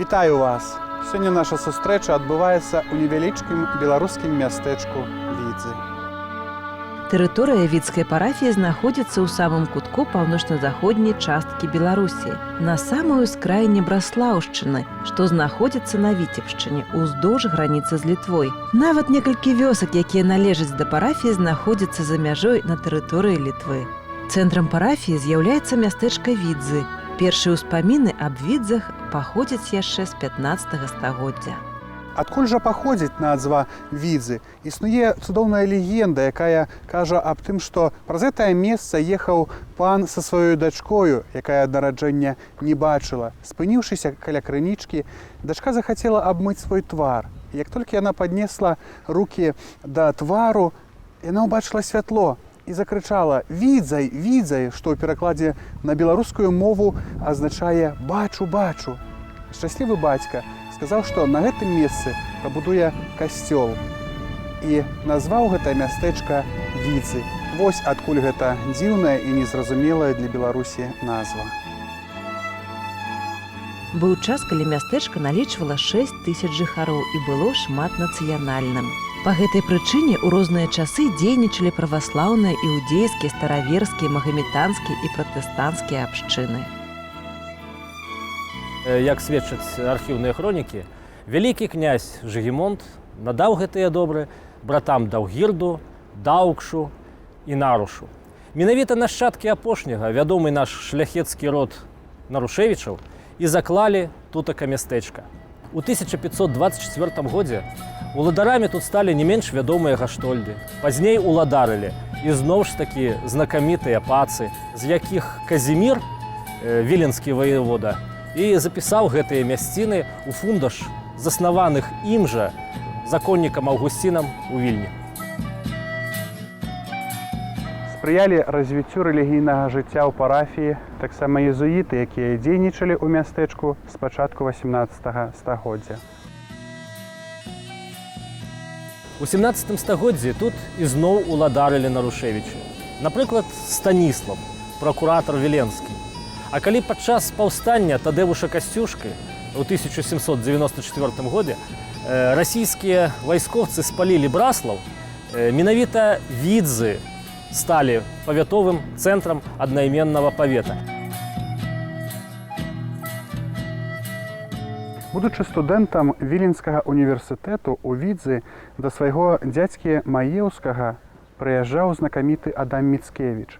Вітаю вас! Сёння наша сустрэча адбываецца ў невялічкім беларускім мястэчку Відзы. Тэрыторыя Відзскай парафіі знаходзіцца ў самым кутку паўночна-заходняй часткі Беларусі, на самой ускраіне Браслаўшчыны, што знаходзіцца на Віцебшчыне, уздоўж граніцы з Літвой. Нават некалькі вёсак, якія належаць да парафіі, знаходзяцца за мяжой на тэрыторыі Літвы. Цэнтрам парафіі з'яўляецца мястэчка Відзы. Першыя ўспаміны аб Відзах паходзяць яшчэ з 15 стагоддзя. Адкуль жа паходзіць назва Відзы? Існуе цудоўная легенда, якая кажа аб тым, што праз гэтае месца ехаў пан са сваёй дачкою, якая нараджэння не бачыла. Спыніўшыся каля крынічкі, дачка захацела абмыць свой твар. Як толькі яна паднесла рукі да твару, яна ўбачыла святло і закрычала «Відзай, відзай», што ў перакладзе на беларускую мову азначае «бачу, бачу». Шчаслівы бацька сказаў, што на гэтым месцы пабудуе касцёл і назваў гэта мястэчка Відзы. Вось адкуль гэта дзіўная і незразумелая для Беларусі назва. Быў час, калі мястэчка налічвала 6 000 жыхароў і было шматнацыянальным. Па гэтай прычыне ў розныя часы дзейнічалі праваслаўныя, іудзейскія, стараверскія, магамітанскія і пратэстанцкія абшчыны. Як сведчаць архіўныя хронікі, вялікі князь Жыгімонт надаў гэтыя добры братам Даўгірду, Даўкшу і Нарушу. Менавіта нашчадкі апошняга, вядомы наш шляхецкі род Нарушевічаў, і заклалі тутака мястэчка. У 1524 годзе уладарамі тут сталі не менш вядомыя гаштольды. Пазней уладарылі і зноў ж такі знакамітыя пацы, з якіх Казімір, віленскі ваевода, і запісаў гэтыя мясціны ў фундаш заснаваных ім жа законнікам Аўгусцінам у Вільні. Спрыялі развіццю рэлігійнага жыцця ў парафіі таксама езуіты, якія дзейнічалі ў мястэчку з пачатку 18 стагоддзя. У 17 стагоддзі тут ізноў уладарылі Нарушевічы. Напрыклад, Станіслав, пракуратар Віленскі. А калі падчас паўстання Тадзеуша Касцюшкі ў 1794 годзе расійскія вайскоўцы спалілі Браслаў, менавіта Відзы сталі павятовым цэнтрам аднайменнага павета. Будучы студэнтам Віленскага універсітэту ў Відзы да свайго дзядзькі Маеўскага прыязджаў знакаміты Адам Міцкевіч.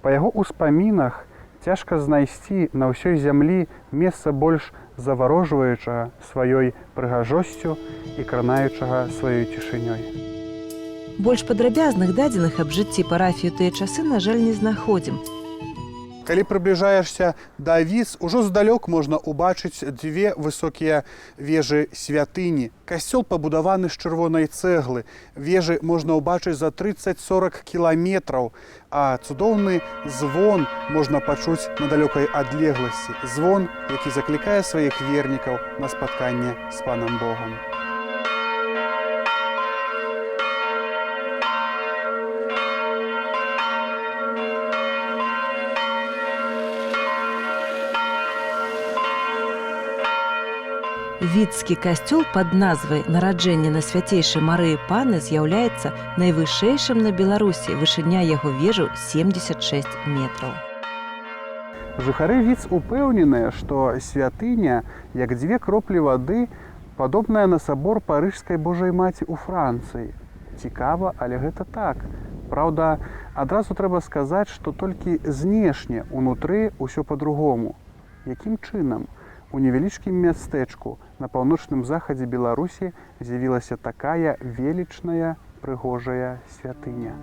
Па яго ўспамінах цяжка знайсці на ўсёй зямлі месца больш заварожваючага сваёй прыгажосцю і кранаючага сваёй цішынёй. Больш падрабязных дадзеных аб жыцці парафіі ў тыя часы, на жаль, не знаходзім. Калі прыбліжаешся да Відз, ужо здалёк можна ўбачыць дзве высокія вежы святыні. Касцёл пабудаваны з чырвонай цэглы. Вежы можна ўбачыць за 30-40 кіламетраў, а цудоўны звон можна пачуць на далёкай адлегласці. Звон, які заклікае сваіх вернікаў на спатканне з Панам Богам. Відзскі касцёл пад назвай «Нараджэнне на свяцейшай Марыі Панны» з'яўляецца найвышэйшым на Беларусі. Вышыня яго вежаў 76 метраў. Жыхары Відз упэўненыя, што святыня, як дзве кроплі вады, падобная на сабор Парыжскай Божай Маці ў Францыі. Цікава, але гэта так. Праўда, адразу трэба сказаць, што толькі знешне, унутры ўсё па-другому. Якім чынам? У невялічкім мястэчку на паўночным захадзе Беларусі з'явілася такая велічная, прыгожая святыня.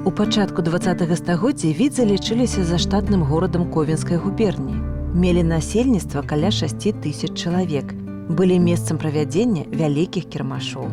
У пачатку 20-го стагоддзя Відзы лічыліся заштатным горадам Ковенскай губерніі. Мелі насельніцтва каля 6 000 чалавек. Былі месцам правядзення вялікіх кірмашоў.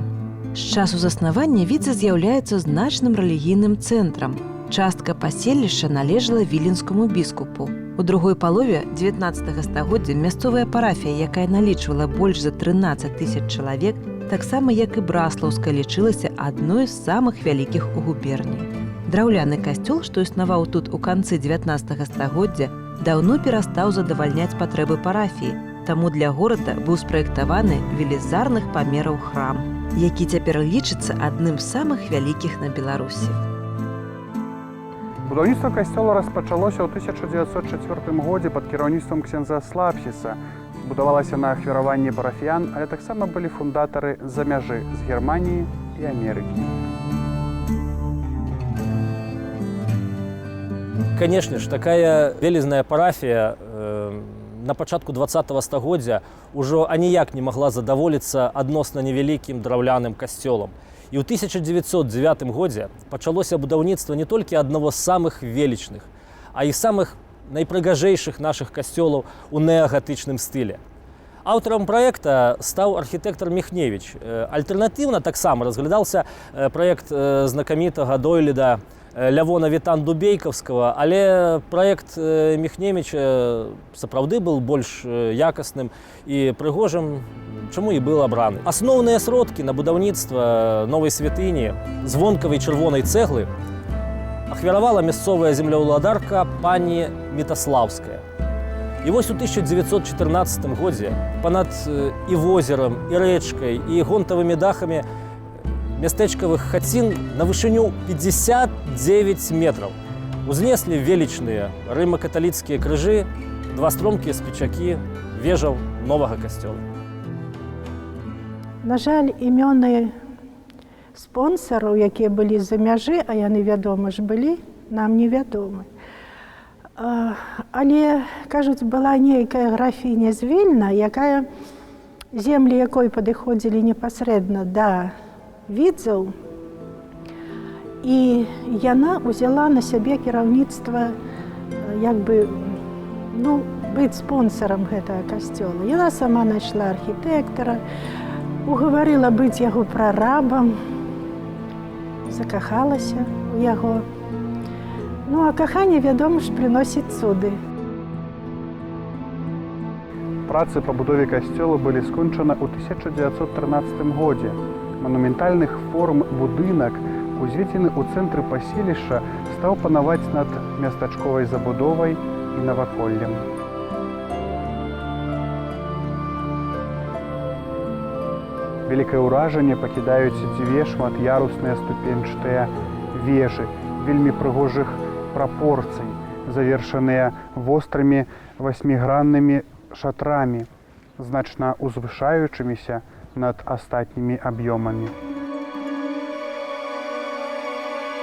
З часу заснавання Відзы з'яўляецца значным рэлігійным цэнтрам. Частка паселішча належала віленскаму біскупу. У другой палове 19 стагоддзя мясцовая парафія, якая налічвала больш за 13 000 чалавек, таксама як і Браслаўская лічылася адной з самых вялікіх у губерніі. Драўляны касцёл, што існаваў тут у канцы 19 стагоддзя, даўно перастаў задавальняць патрэбы парафіі, Таму для горада быў спраектаваны велізарных памераў храм, які цяпер лічыцца адным з самых вялікіх на Беларусі. Будаўніцтва касцёла распачалося ў 1904 годзе пад кіраўніцтвам ксяндза Слапсіса. Будавалася на ахвяраванні парафіян, але таксама былі фундатары з-за мяжы, з Германіі і Амерыкі. Конечно ж, такая велізная парафія на пачатку 20-го стагоддзя ўжо аніяк не магла задаволіцца адносна невялікім драўляным касцёлам. І ў 1909 годзе пачалося будаўніцтва не толькі аднаго з самых велічных, а і самых найпрыгажэйшых нашых касцёлаў у неагатычным стылі. Аўтарам праекта стаў архітэктар Міхневіч. Альтэрнатыўна таксама разглядаўся праект знакамітага дойліда Лявона Вітан-Дубейкаўскага, але праект Міхневіча сапраўды быў больш якасным і прыгожым, чаму і быў абраны. Асноўныя сродкі на будаўніцтва новай святыні з вонкавай чырвонай цэглы ахвяравала мясцовая землеўладарка пані Мітаслаўская. І вось у 1914 годзе панад і возерам, і рэчкай, і гонтавымі дахамі мястэчкавых хацін на вышыню 59 метраў узнеслі велічныя рыма-каталіцкія крыжы, два стромкія спічакі вежаў новага касцёла. На жаль, імёны спонсараў, якія былі з-за мяжы, а яны, вядома ж, былі, нам невядомы. Але, кажуць, была нейкая графіня з Вільна, якая землі якой падыходзілі непасрэдна да відзаў, і яна ўзяла на сябе кіраўніцтва, як бы, быць спонсарам гэтага касцёла. Яна сама знайшла архітэктара, угаварыла быць яго прарабам, закахалася ў яго. А каханне, вядома ж, прыносіць цуды. Працы па будове касцёла былі скончаны ў 1913 годзе. Манументальных форм будынак, узведзены ў цэнтры паселішча, стаў панаваць над местачковай забудовай і наваколлем. Вялікае ўражанне пакідаюць дзве шмат'ярусныя ступеньчатыя вежы, вельмі прыгожых прапорцый, завершаныя вострымі васьміграннымі шатрамі, значна узвышаючымися над астатнімі аб'ёмамі.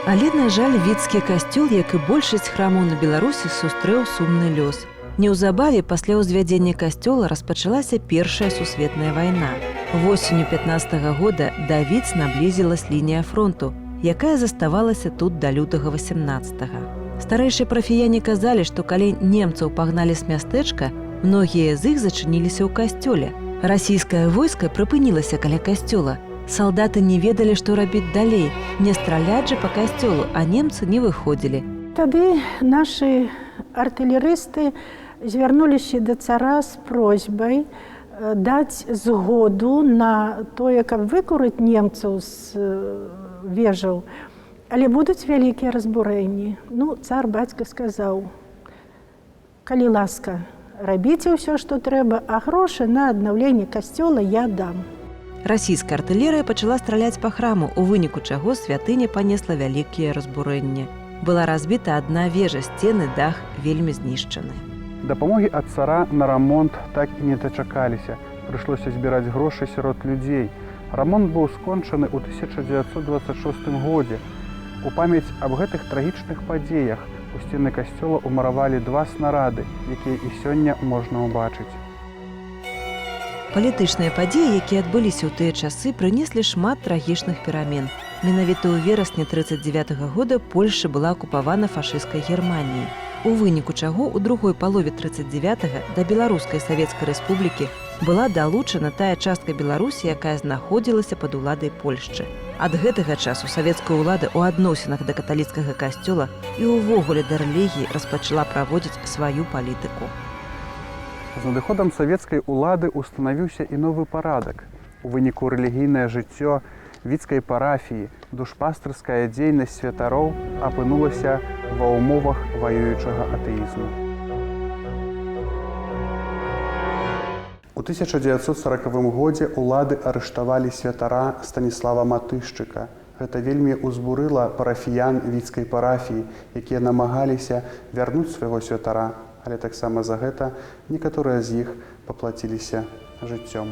Але, на жаль, віцкі касцёл, як і большасць храмаў на Беларусі, сустрэў сумны лёс. Неўзабаве пасля ўзвядзення касцёла распачалася Першая сусветная вайна. Восенню 15-го года да Віц наблізілась лінія фронту, якая заставалася тут да лютага 18-го. Старэйшыя парафіяне казалі, што калі немцаў пагналі з мястэчка, многія з іх зачыніліся ў касцёле. Расійскае войска прыпынілася каля касцёла. Салдаты не ведалі, што рабіць далей, не страляць жа па касцёлу, а немцы не выходзілі. Тады нашы артылерысты звярнуліся да цара з просьбай даць згоду на тое, каб выкурыць немцаў з вежаў, але будуць вялікія разбурэнні. Цар бацька сказаў: калі ласка, рабіце ўсё, што трэба, а грошы на аднаўленне касцёла я дам. Расійская артылерыя пачала страляць па храму, у выніку чаго святыня панесла вялікія разбурэнні. Была разбіта адна вежа, сцены, дах вельмі знішчаны. Дапамогі ад цара на рамонт так і не дачакаліся. Прыйшлося збіраць грошы сярод людзей. Рамонт быў скончаны ў 1926 годзе. У памяць аб гэтых трагічных падзеях у сцены касцёла ўмуравалі два снарады, якія і сёння можна ўбачыць. Палітычныя падзеі, якія адбыліся ў тыя часы, прынеслі шмат трагічных перамен. Менавіта ў верасні 1939 года Польшча была акупавана фашысцкай Германіяй. У выніку чаго ў другой палове 1939-го да Беларускай Савецкай Рэспублікі была далучана тая частка Беларусі, якая знаходзілася пад уладай Польшчы. Ад гэтага часу савецкая ўлада ў адносінах да каталіцкага касцёла і ўвогуле да рэлігіі распачала праводзіць сваю палітыку. З надыходам савецкай улады устанавіўся і новы парадак. У выніку рэлігійнае жыццё віцкай парафіі, душпастырская дзейнасць святароў апынулася ва ўмовах ваюючага атэізму. 1940 годзе ўлады арыштавалі святара Станіслава Матышчыка. Гэта вельмі ўзбурыла парафіян віцкай парафіі, якія намагаліся вярнуць свайго святара, але таксама за гэта некаторыя з іх паплаціліся жыццём.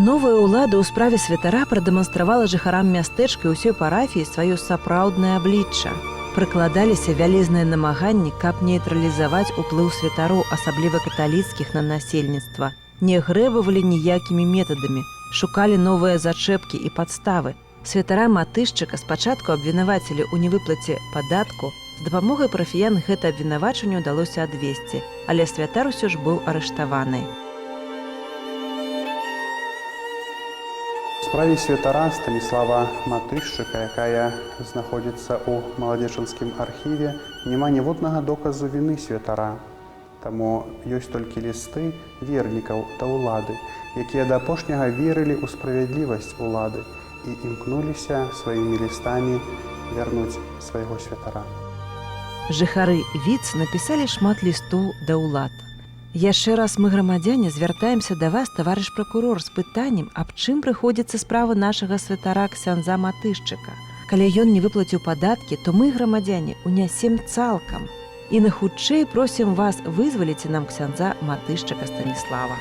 Новая ўлада ў справе святара прадэманстравала жыхарам мястэчка і ўсёй парафіі сваё сапраўднае аблічча. Прыкладаліся вялізныя намаганні, каб нейтралізаваць уплыў святароў, асабліва каталіцкіх, на насельніцтва. Не грэбавалі ніякімі метадамі, шукалі новыя зачэпкі і падставы. Святара Матышчыка спачатку абвінавацілі ў невыплаце падатку. З дапамогай парафіян гэта абвінавачанне ўдалося адвесці, але святар усё ж быў арыштаваны. У справе святара Станіслава Матышчыка, якая знаходзіцца ў маладзечанскім архіве, няма ніводнага доказу віны святара. Таму ёсць толькі лісты вернікаў да ўлады, якія да апошняга верылі ў справядлівасць улады і імкнуліся сваімі лістамі вярнуць свайго святара. Жыхары Віц напісалі шмат лістоў да ўлад. Яшчэ раз мы, грамадзяне, звяртаемся да вас, таварыш пракурор, з пытаннем, аб чым прыходзіцца справа нашага святара ксяндза Матышчыка. Калі ён не выплаціў падаткі, то мы, грамадзяне, унясем цалкам. І найхутчэй просім вас, вызваліце нам ксяндза Матышчыка Станіслава.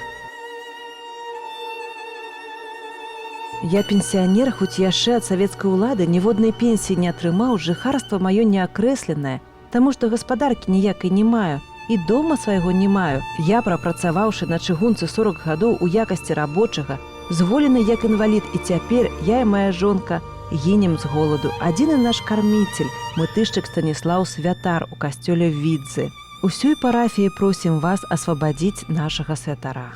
Я пенсіянер, хоць яшчэ ад савецкай улады ніводнай пенсіі не атрымаў, жыхарства маё не акрэсленае, таму што гаспадаркі ніякай не маю, і дома свайго не маю. Я, прапрацаваўшы на чыгунцы 40 гадоў у якасці рабочага, зволены як інвалід, і цяпер я і мая жонка гінем з голаду. Адзіны наш карміцель, Матышчык Станіслаў святар у касцёле Відзы. Усёй парафіі просім вас асвабадзіць нашага святара.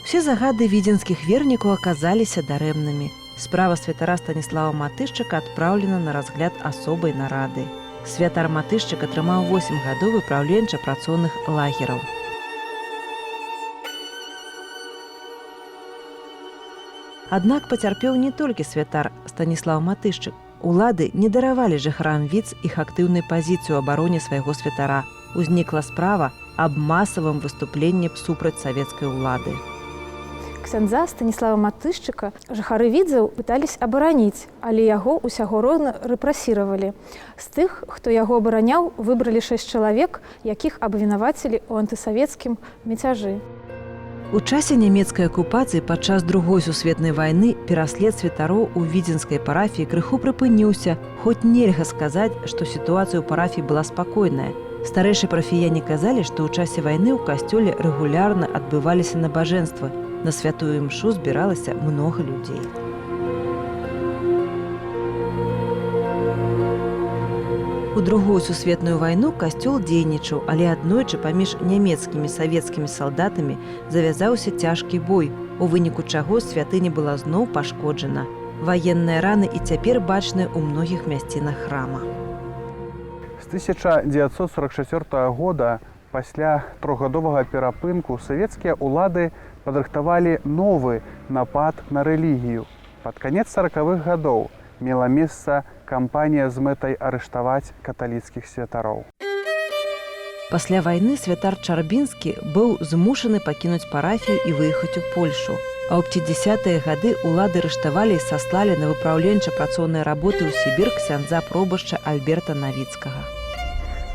Усе загады відзенскіх вернікаў аказаліся дарэмнымі. Справа святара Станіслава Матышчыка адпраўлена на разгляд асобай нарады. Святар Матышчык атрымаў 8 гадоў выпраўленча-працоўных лагераў. Аднак пацярпеў не толькі святар Станіслаў Матышчык. Улады не даравалі жыхарам Віц іх актыўнай пазіцыю ў абароне свайго святара. Узнікла справа аб масавым выступленні супраць савецкай улады. Ксяндза Станіслава Матышчыка жыхары Відзаў пытались абараніць, але яго усяго роўна рэпрэсіравалі. З тых, хто яго абараняў, выбралі 6 чалавек, якіх абвінавацілі ў антысавецкім мяцяжы. У часе нямецкай акупацыі падчас Другой сусветнай вайны пераслед святароў у відзенскай парафіі крыху прыпыніўся, хоць нельга сказаць, што сітуацыя ў парафіі была спакойная. Старэйшыя парафіяне казалі, што ў часе вайны ў касцёле рэгулярна адбываліся набажэнствы. На святую імшу збіралася многа людзей. У Другую сусветную вайну касцёл дзейнічаў, але аднойчы паміж нямецкімі і савецкімі салдатамі завязаўся цяжкі бой, у выніку чаго святыня была зноў пашкоджана. Ваенныя раны і цяпер бачныя ў многіх мясцінах храма. З 1944 года пасля трохгадовага перапынку савецкія ўлады падрыхтавалі новы напад на рэлігію. Пад канец 40-х гадоў мела месца кампанія з мэтай арыштаваць каталіцкіх святароў. Пасля вайны святар Чарбінскі быў змушаны пакінуць парафію і выехаць у Польшу. А ў 50-е гады ўлады арыштавалі і саслалі на выпраўленча-працоўныя работы ў Сібір ксяндза пробашча Альберта Навіцкага.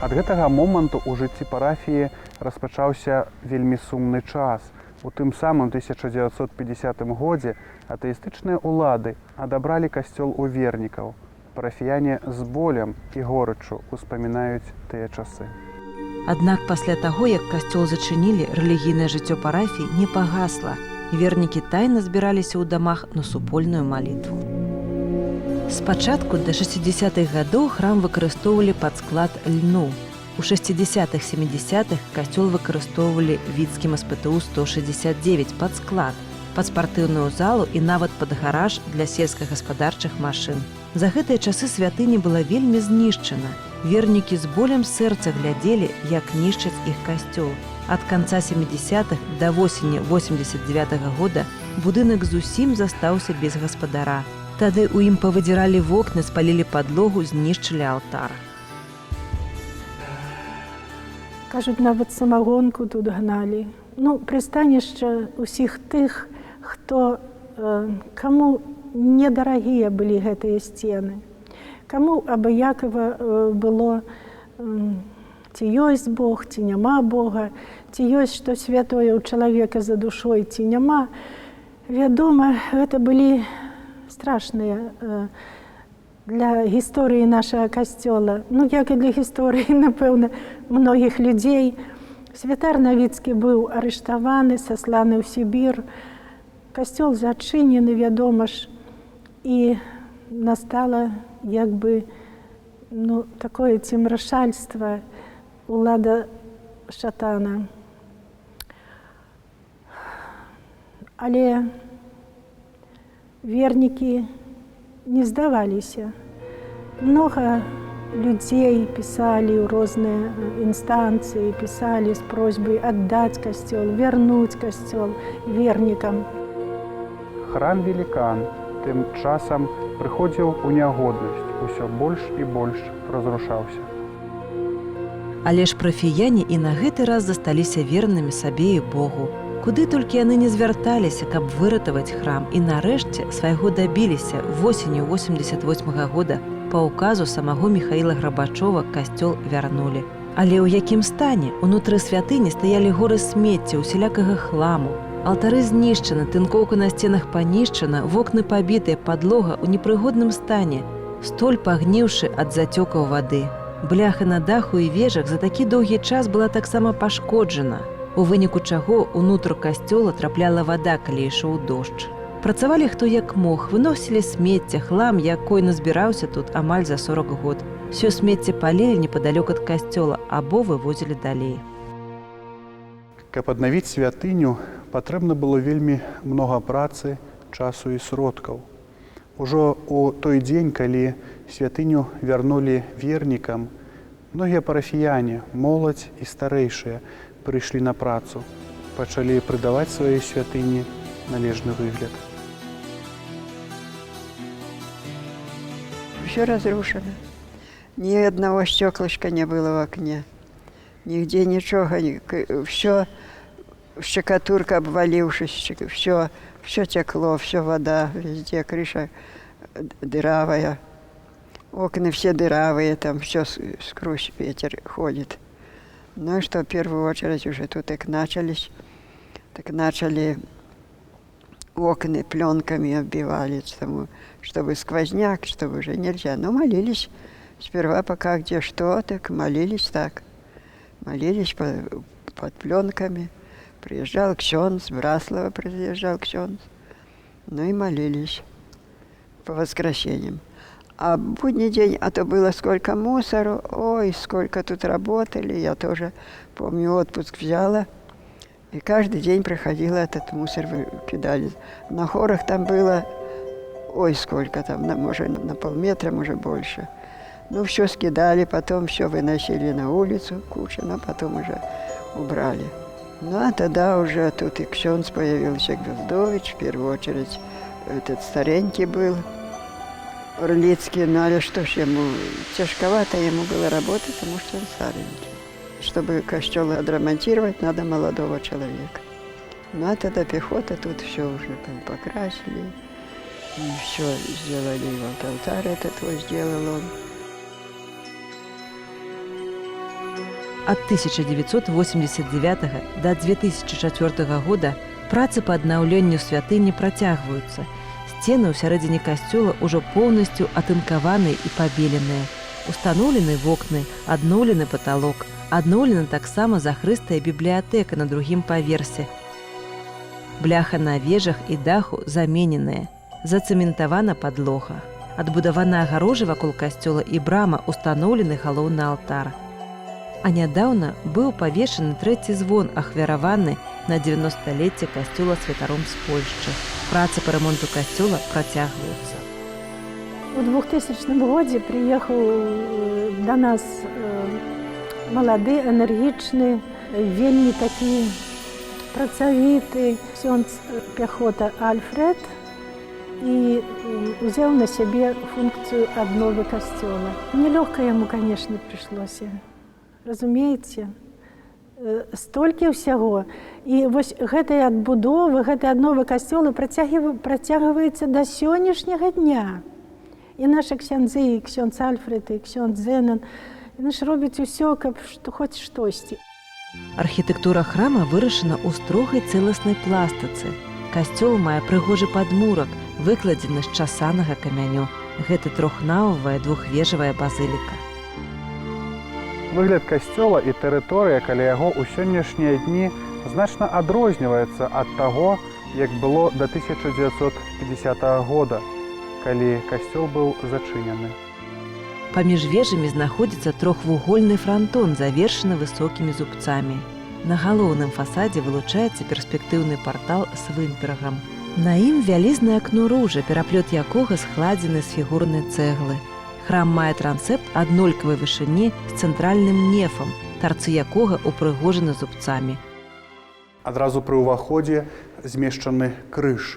Ад гэтага моманту ў жыцці парафіі распачаўся вельмі сумны час. У тым самым 1950 годзе атэістычныя ўлады адабралі касцёл у вернікаў. Парафіяне з болем і горыччу успамінаюць тыя часы. Аднак пасля таго, як касцёл зачынілі, рэлігійнае жыццё парафіі не пагасла, і вернікі тайна збіраліся ў дамах на супольную малітву. Спачатку да 60-х гадоў храм выкарыстоўвалі пад склад льну. У 60-х-70-х касцёл выкарыстоўвалі відскім СПТУ 169 пад склад, пад спартыўную залу і нават пад гараж для сельскагаспадарчых машын. За гэтыя часы святыня была вельмі знішчана. Вернікі з болем сэрца глядзелі, як нішчаць іх касцёл. Ад канца 70-х да восені 89-го года будынак зусім застаўся без гаспадара. Тады ў ім павыдзіралі вокны, спалілі падлогу, знішчылі алтар. Кажуць, нават самагонку тут гналі. пристанішча ўсіх тых, каму недарагія былі гэтыя сцены, каму абыякава было, ці ёсць Бог, ці няма Бога, ці ёсць што святое ў чалавека за душой, ці няма. Вядома, гэта былі страшныя для гісторыі нашага касцёла, як і для гісторыі, напэўна, многіх людзей. Святар Навіцкі быў арыштаваны, сасланы ў Сібір, касцёл зачынены, вядома ж, і настала такое цемрашальства улада шатана. Але вернікі не здаваліся. Многа людзей пісалі ў розныя інстанцыі, пісалі з просьбай аддаць касцёл, вярнуць касцёл вернікам. Храм-велікан тым часам прыходзіў у нягоднасць, усё больш і больш разрушаўся. Але ж парафіяне і на гэты раз засталіся вернымі сабе і Богу. Куды толькі яны не звярталіся, каб выратаваць храм, і нарэшце свайго дабіліся восенню 88-го года па ўказу самого Міхаіла Грабачова касцёл вярнулі. Але ў якім стане? Унутры святыні стаялі горы смецця, усялякага хламу. Алтары знішчаны, тынкоўка на сценах панішчана, вокны пабітыя, падлога ў непрыгодным стане, столь пагніўшы ад зацёкаў вады. Бляха на даху і вежах за такі доўгі час была таксама пашкоджана, у выніку чаго ўнутр касцёла трапляла вада, калі ішоў дождж. Працавалі хто як мог, выносілі смецце, хлам, якой назбіраўся тут амаль за 40 год. Всё смецце палілі непадалёк ад касцёла або вывозілі далей. Каб аднавіць святыню, патрэбна было вельмі многа працы, часу і сродкаў. Ужо ў той дзень, калі святыню вярнулі вернікам, многія парафіяне, моладзь і старэйшыя, прыйшлі на працу, пачалі прыдаваць сваёй святыні належны выгляд. Все разрушено. Ни одного стеклышка не было в окне. Нигде ничего. Все штукатурка обвалившись, все текло, все вода, везде крыша дыравая. Окна все дыравые, там все сквозь ветер ходит. Ну и что, в первую очередь уже тут так начали окна пленками оббивали, чтобы сквозняк, чтобы уже нельзя. Но молились сперва, пока где что, так молились так. Молились под пленками. Приезжал ксёндз, Браслова приезжал ксёндз. Ну и молились по воскресеньям. А в будний день, а то было сколько мусору, ой, сколько тут работали. Я тоже, помню, отпуск взяла. И каждый день приходила, этот мусор кидали. На хорах там было, ой, сколько там, может, на полметра, может, больше. Ну, все скидали, потом все выносили на улицу, кучу, но потом уже убрали. Ну, а тогда уже тут и ксёндз появился, Гвоздович, в первую очередь этот старенький был, Орлицкий, ну, але что ж ему, тяжковато ему было работать, потому что он старенький. Чтобы костёл отремонтировать, надо молодого человека. Ну, а тогда пехота, тут все уже покрасили, все сделали, и вот алтарь этот вот сделал он. Ад 1989 до 2004 года працы па аднаўленню святыні працягваюцца. Сцены ў сярэдзіне касцёла ўжо поўнасцю атынкаваныя і пабеленыя. Устаноўлены вокны, адноўлены паталок, адноўлена таксама захрыстая бібліятэка на другім паверсе. Бляха на вежах і даху замененая. Зацэментавана падлога. Адбудавана агароджа вакол касцёла і брама, устаноўлены галоўны алтар. А нядаўна быў павешаны трэці звон, ахвяраваны на 90-летце касцёла святаром з Польшчы. Працы па рамонту касцёла працягваюцца. У 2000 годзе прыехаў да нас малады, энергічны, вельмі такі працавіты ксёндз пяхота Альфред і узяў на сябе функцыю адновы касцёла. Нелёгка яму, конечно, прыйшлося. Разумееце, столькі ўсяго. І вось гэтая адбудова, гэтая аднова касцёла працягваецца да сённяшняга дня. І нашы ксяндзы, і ксёндз Альфред, і ксёндз Зенан, яны ж робяць усё, каб хоць штосьці. Архітэктура храма вырашана ў строгай цэласнай пластыцы. Касцёл мае прыгожы падмурак, выкладзены з часанага камяню. Гэта трохнававая двухвежавая базыліка. Выгляд касцёла і тэрыторыя каля яго ў сённяшнія дні значна адрозніваецца ад таго, як было да 1950 года, калі касцёл быў зачынены. Паміж вежамі знаходзіцца трохвугольны франтон, завершаны высокімі зубцамі. На галоўным фасадзе вылучаецца перспектыўны партал з вымпергам. На ім вялізнае акно ружа, пераплёт якога складзены з фігурнай цэглы. Храм мае трансепт аднолькавай вышыні з цэнтральным нефам, тарцы якога упрыгожаны зубцамі. Адразу пры ўваходзе змешчаны крыж,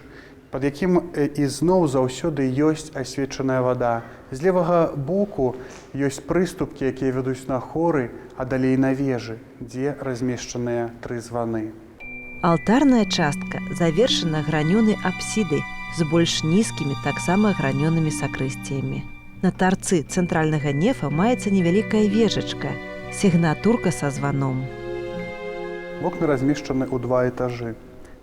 пад якім ізноў заўсёды ёсць асвечаная вада. З левага боку ёсць прыступкі, якія вядуць на хоры, а далей на вежы, дзе размешчаныя 3 званы. Алтарная частка завершана гранёнай апсідай з больш нізкімі, таксама гранёнымі сакрысціямі. На тарцы цэнтральнага нефа маецца невялікая вежачка, сігнатурка са званом. Вокны размешчаны ў 2 этажы.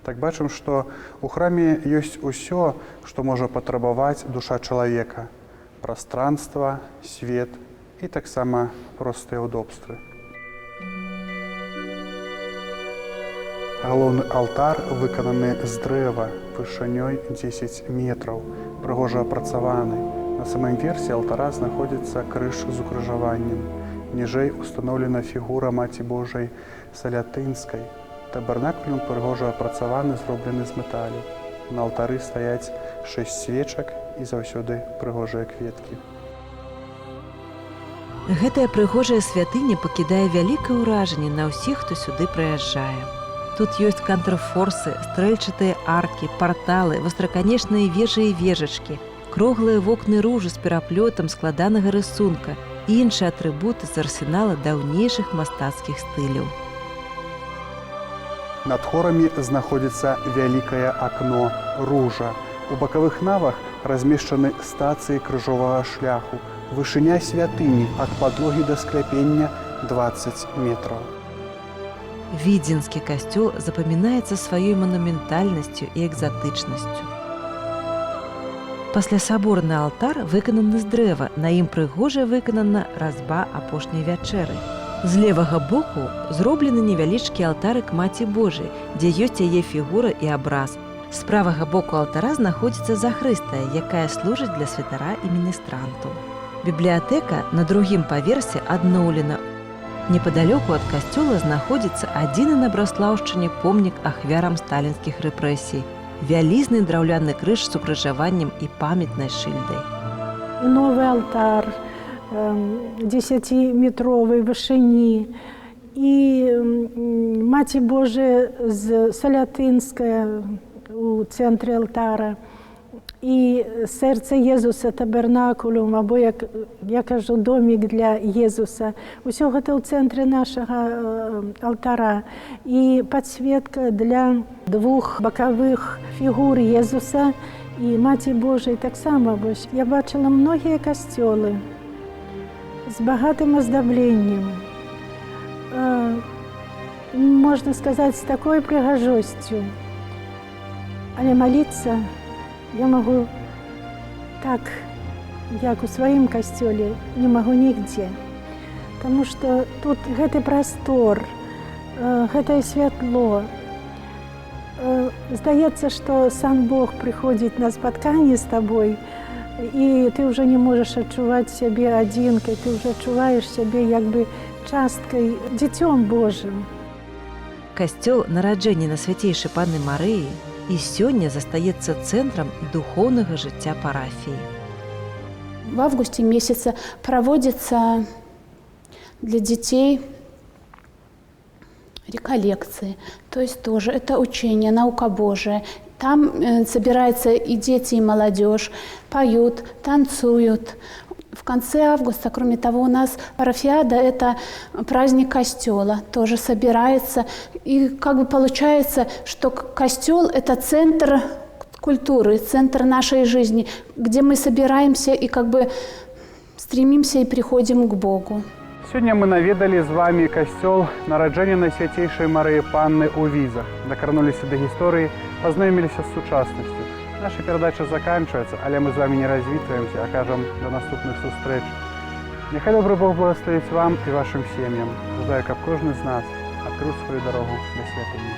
Так бачым, што ў храме ёсць усё, што можа патрабаваць душа чалавека. Прастранства, свет і таксама простыя ўдобствы. Галоўны алтар выкананы з дрэва вышынёй 10 метраў, прыгожа апрацаваны. На самым версе алтара знаходзіцца крыж з укрыжаваннем. Ніжэй устаноўлена фігура Маці Божай Салятынскай. Табернакулюм прыгожа апрацаваны, зроблены з металю. На алтары стаяць 6 свечак і заўсёды прыгожыя кветкі. Гэтая прыгожая святыня пакідае вялікае ўражанне на ўсіх, хто сюды прыязджае. Тут ёсць кантрфорсы, стрэльчатыя аркі, парталы, востраканечныя вежы і вежачкі, круглыя вокны ружы з пераплётам складанага рысунка і іншыя атрыбуты з арсенала даўнейшых мастацкіх стыляў. Над хорамі знаходзіцца вялікае акно ружа. У бакавых навах размешчаны стацыі крыжовага шляху. Вышыня святыні ад падлогі да скляпення 20 метраў. Відзенскі касцёл запамінаецца сваёй манументальнасцю і экзатычнасцю. Паслясаборны алтар выкананы з дрэва, на ім прыгожа выканана разьба апошняй вячэры. З левага боку зроблены невялічкі алтарык Маці Божай, дзе ёсць яе фігура і абраз. З правага боку алтара знаходзіцца захрыстая, якая служыць для святара і міністранту. Бібліятэка на другім паверсе адноўлена. Непадалёку ад касцёла знаходзіцца адзіны на Браслаўшчыне помнік ахвярам сталінскіх рэпрэсій. Вялізны драўляны крыж з укрыжаваннем і памятнай шыльдай. Новы алтар 10-метровай вышыні і Маці Божая з Салятынская у цэнтры алтара і сэрца Езуса табернакулюм, або, як я кажу, домік для Езуса. Усё гэта ў цэнтры нашага алтара. І падсветка для 2 бакавых фігур Езуса і Маці Божай таксама. Я бачыла многія касцёлы з багатым аздабленнем. Можна сказаць, з такой прыгажосцю. Але маліцца я магу так, як у сваім касцёле, не магу нігдзе. Таму што тут гэты прастор, гэтае святло. Здаецца, што сам Бог прыходзіць на спатканне з табой, і ты ўжо не можаш адчуваць сябе адзінкай, ты ўжо адчуваеш сябе як бы часткай, дзіцём Божым. Касцёл нараджэння на свяцейшай Панны Марыі і сёння застаецца цэнтрам духоўнага жыцця парафіі. В августе месяце проводится для детей реколлекции, то есть тоже это учение, наука Божия. Там собираются и дети, и молодежь, поют, танцуют. В конце августа, кроме того, у нас парафиада – это праздник костела, тоже собирается. И как бы получается, что костел – это центр культуры, центр нашей жизни, где мы собираемся и как бы стремимся и приходим к Богу. Сёння мы наведалі з вами касцёл нараджэння Найсвяцейшай Марыі Панны ў Візах, дакарнуліся да гісторыі, пазнаёміліся з сучаснасцю. Наша перадача заканчваецца, але мы з вами не развітваемся, а кажам да наступных сустрэч. Няхай добры Бог благословіць вам і вашым сем'ям. Жадаю, каб кожны з нас адкрыў сваю дарогу да святыні.